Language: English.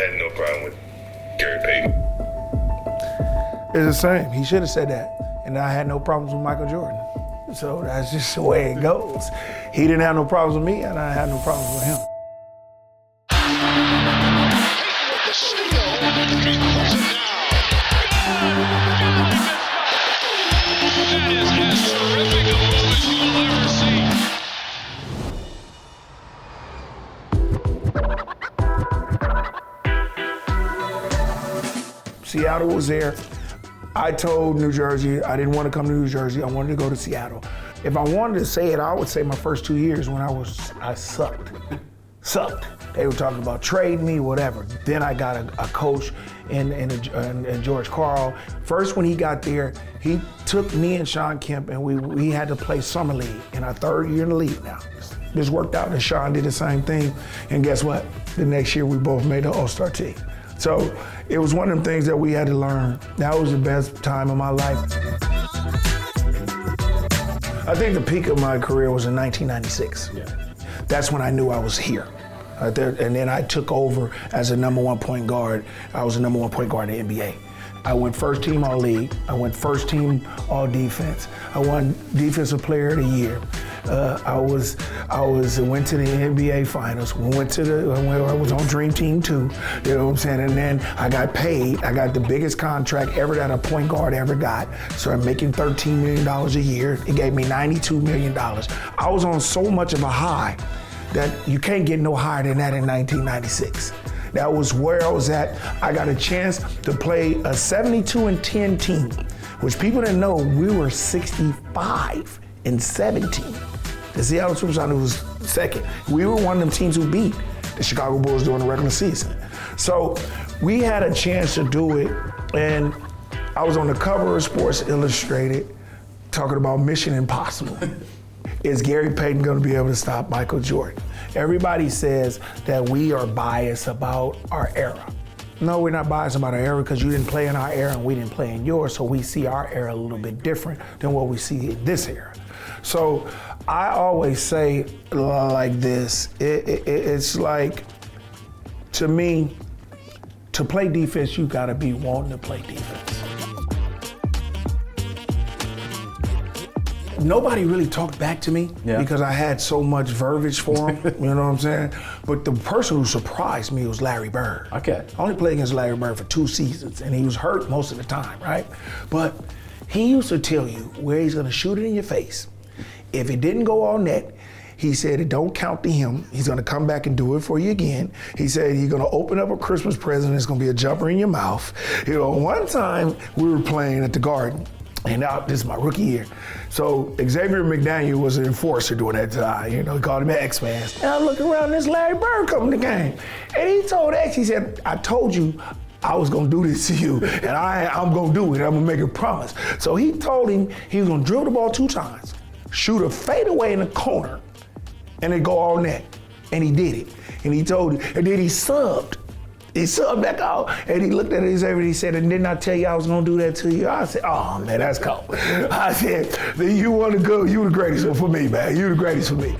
had no problem with Gary Payton. It's the same. He should have said that. And I had no problems with Michael Jordan. So that's just the way it goes. He didn't have no problems with me, and I had no problems with him. That is as terrific a move as you will ever see. Seattle was there. I told New Jersey I didn't want to come to New Jersey. I wanted to go to Seattle. If I wanted to say it, I would say my first 2 years when I sucked. They were talking about trading me, whatever. Then I got a coach in George Karl. First, when he got there, he took me and Shawn Kemp, and we had to play summer league in our third year in the league now. This worked out, and Shawn did the same thing. And guess what? The next year, we both made the All-Star team. So it was one of them things that we had to learn. That was the best time of my life. I think the peak of my career was in 1996. Yeah. That's when I knew I was here. And then I took over as a number one point guard. I was a number one point guard in the NBA. I went first team all league. I went first team all defense. I won defensive player of the year. I went to the NBA finals. I was on Dream Team 2, you know what I'm saying? And then I got paid. I got the biggest contract ever that a point guard ever got. So I'm making $13 million a year. It gave me $92 million. I was on so much of a high that you can't get no higher than that in 1996. That was where I was at. I got a chance to play a 72-10 team, which people didn't know we were 65-17. The Seattle Supersonics was second. We were one of them teams who beat the Chicago Bulls during the regular season. So we had a chance to do it, and I was on the cover of Sports Illustrated talking about Mission Impossible. Is Gary Payton going to be able to stop Michael Jordan? Everybody says that we are biased about our era. No, we're not biased about our era because you didn't play in our era and we didn't play in yours, so we see our era a little bit different than what we see in this era. So I always say like this, it's like, to me, to play defense, you gotta be wanting to play defense. Nobody really talked back to me because I had so much verbiage for them, you know what I'm saying? But the person who surprised me was Larry Bird. Okay. I only played against Larry Bird for 2 seasons, and he was hurt most of the time, right? But he used to tell you where he's gonna shoot it in your face. If it didn't go all net, he said it don't count to him. He's gonna come back and do it for you again. He said he's gonna open up a Christmas present, it's gonna be a jumper in your mouth. You know, one time we were playing at the Garden, and now this is my rookie year. So Xavier McDaniel was an enforcer during that time. You know, he called him X-Man. And I look around, this Larry Bird coming to the game. And he told X, he said, I told you I was gonna do this to you, and I'm gonna do it, I'm gonna make a promise. So he told him he was gonna drill the ball 2 times, shoot a fadeaway in the corner, and then go all net. And he did it. And he told him, and then he subbed. He subbed back out, and he looked at his and he said, and didn't I tell you I was gonna do that to you? I said, oh man, that's cool. I said, you wanna go, you the greatest one for me, man. You the greatest for me.